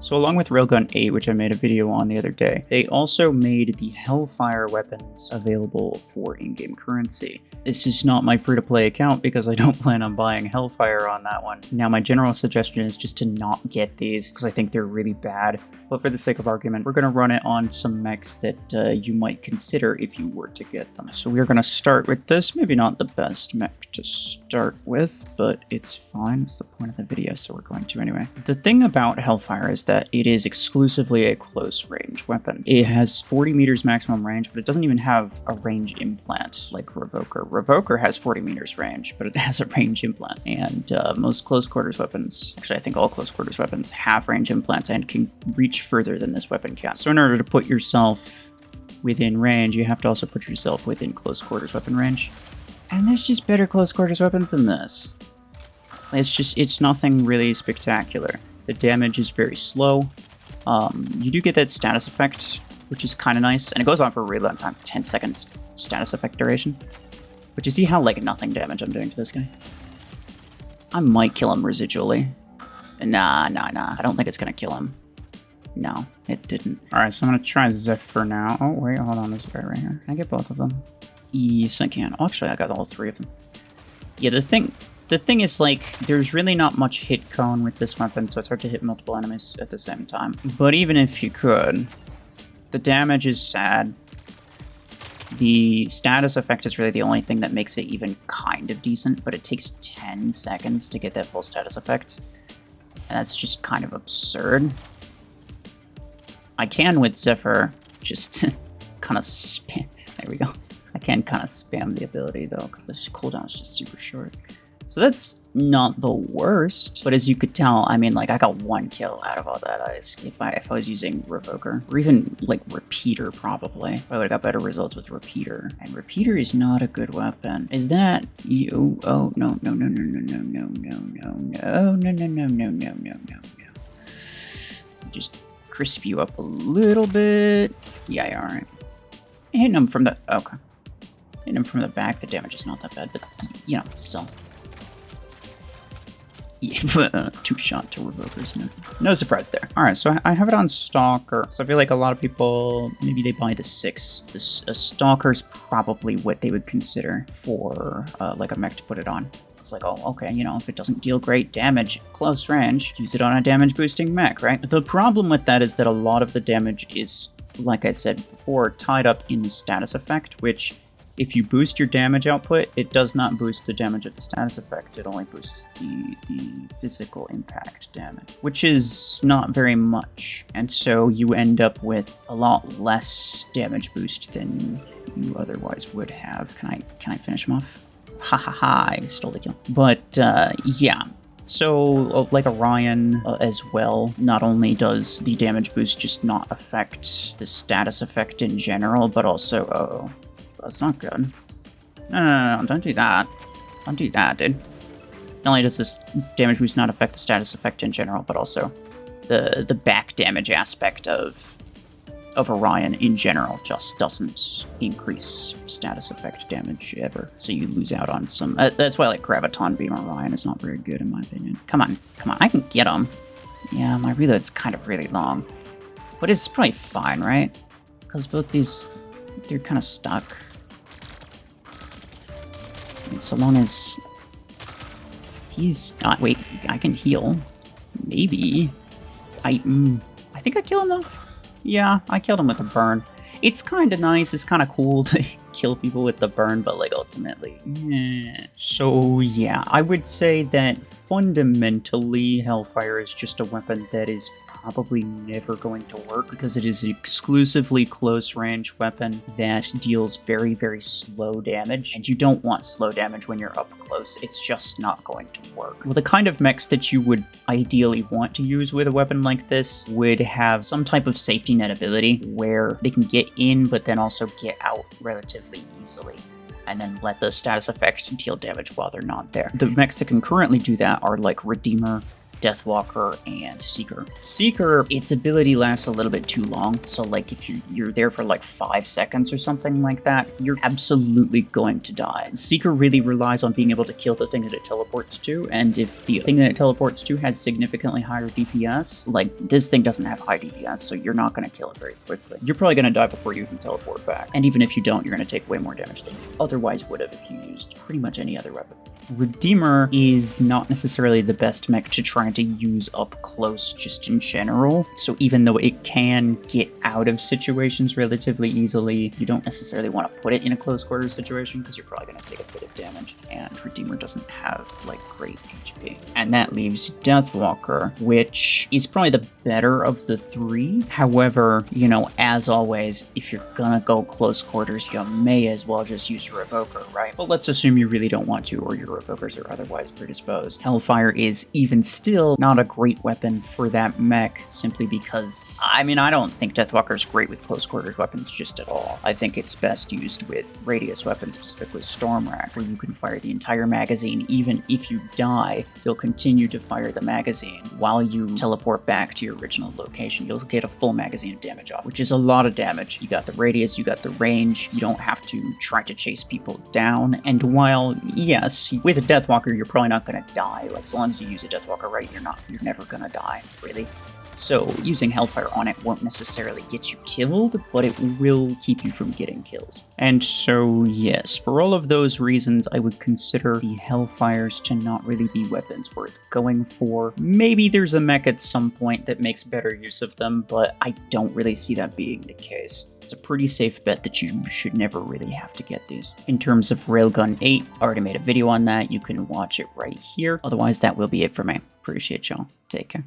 So along with Railgun 8, which I made a video on the other day, they also made the HELLFIRE weapons available for in-game currency. This is not my free-to-play account because I don't plan on buying HELLFIRE on that one. Now my general suggestion is just to not get these because I think they're really bad. But for the sake of argument, we're going to run it on some mechs that you might consider if you were to get them. So we're going to start with this. Maybe not the best mech to start with, but it's fine. It's the point of the video, so we're going to anyway. The thing about HELLFIRE is that it is exclusively a close-range weapon. It has 40 meters maximum range, but it doesn't even have a range implant like RuFFles. RuFFles has 40 meters range, but it has a range implant. And most close-quarters weapons, actually I think all close-quarters weapons have range implants and can reach further than this weapon can. So in order to put yourself within range, you have to also put yourself within close-quarters weapon range. And there's just better close-quarters weapons than this. It's nothing really spectacular. The damage is very slow. You do get that status effect, which is kind of nice, and it goes on for a really long time, 10 seconds status effect duration. But you see how, like, nothing damage I'm doing to this guy? I might kill him residually. Nah, I don't think it's gonna kill him. No, it didn't. Alright, so I'm gonna try Zephyr now. Oh, wait, hold on, there's a guy right here. Can I get both of them? Yes, I can. Oh, actually, I got all three of them. Yeah, the thing is, like, there's really not much hit cone with this weapon, so it's hard to hit multiple enemies at the same time. But even if you could, the damage is sad. The status effect is really the only thing that makes it even kind of decent, but it takes 10 seconds to get that full status effect. And that's just kind of absurd. I can, with Zephyr, just kind of spam. There we go. I can kind of spam the ability, though, because the cooldown is just super short. So that's not the worst. But as you could tell, I mean, like, I got one kill out of all that. If I was using RuFFles, or even, like, Repeater, probably. I would have got better results with Repeater. And Repeater is not a good weapon. Is that you? Oh, no. Just crisp you up a little bit. Yeah, alright. Hitting him from the... Okay. Hitting him from the back, the damage is not that bad, but, you know, still. Yeah, two-shot to RuFFles. No surprise there. Alright, so I have it on Stalker. So I feel like a lot of people, maybe they buy the 6. A Stalker's probably what they would consider for, like, a mech to put it on. It's like, oh, okay, you know, if it doesn't deal great damage close range, use it on a damage-boosting mech, right? The problem with that is that a lot of the damage is, like I said before, tied up in the status effect, which, if you boost your damage output, it does not boost the damage of the status effect. It only boosts the physical impact damage, which is not very much. And so you end up with a lot less damage boost than you otherwise would have. Can I finish him off? Ha ha ha, I stole the kill. But, yeah. So, like Orion as well, not only does the damage boost just not affect the status effect in general, but also, oh, that's not good. No, don't do that. Don't do that, dude. Not only does this damage boost not affect the status effect in general, but also the back damage aspect of Orion in general just doesn't increase status effect damage ever. So you lose out on some... that's why, like, Graviton Beam Orion is not very good, in my opinion. Come on, I can get him. Yeah, my reload's kind of really long. But it's probably fine, right? Because both these, they're kind of stuck. And so long as he's... wait, I can heal. Maybe. I think I kill him, though. Yeah, I killed him with the burn. It's kind of nice, it's kind of cool to kill people with the burn, but, like, ultimately, yeah. So, yeah, I would say that fundamentally, HELLFIRE is just a weapon that is probably never going to work because it is an exclusively close-range weapon that deals very, very slow damage, and you don't want slow damage when you're up close. It's just not going to work. Well, the kind of mechs that you would ideally want to use with a weapon like this would have some type of safety net ability where they can get in, but then also get out relatively easily, and then let the status effect deal damage while they're not there. The mechs that can currently do that are like Redeemer, Deathwalker and Seeker. Seeker, its ability lasts a little bit too long, so like if you're there for like 5 seconds or something like that, you're absolutely going to die. Seeker really relies on being able to kill the thing that it teleports to, and if the thing that it teleports to has significantly higher DPS, like this thing doesn't have high DPS, so you're not going to kill it very quickly. You're probably going to die before you even teleport back, and even if you don't, you're going to take way more damage than you otherwise would have if you used pretty much any other weapon. Redeemer is not necessarily the best mech to try to use up close just in general, so even though it can get out of situations relatively easily, you don't necessarily want to put it in a close quarters situation because you're probably going to take a bit of damage, and Redeemer doesn't have like great HP. And that leaves Deathwalker, which is probably the better of the three. However, you know, as always, if you're gonna go close quarters, you may as well just use Revoker, right? But let's assume you really don't want to, or your Revokers are otherwise predisposed. Hellfire is even still not a great weapon for that mech, simply because, I mean, I don't think Deathwalker is great with close quarters weapons just at all. I think it's best used with radius weapons, specifically Stormrack, where you can fire the entire magazine. Even if you die, you'll continue to fire the magazine while you teleport back to your original location. You'll get a full magazine of damage off, which is a lot of damage. You got the radius, you got the range, you don't have to try to chase people down, and while, yes, with a Deathwalker, you're probably not gonna die. Like, as long as you use a Deathwalker right, you're never gonna die, really. So using Hellfire on it won't necessarily get you killed, but it will keep you from getting kills. And so yes, for all of those reasons, I would consider the Hellfires to not really be weapons worth going for. Maybe there's a mech at some point that makes better use of them, but I don't really see that being the case. It's a pretty safe bet that you should never really have to get these. In terms of Railgun 8, I already made a video on that. You can watch it right here. Otherwise, that will be it for me. Appreciate y'all. Take care.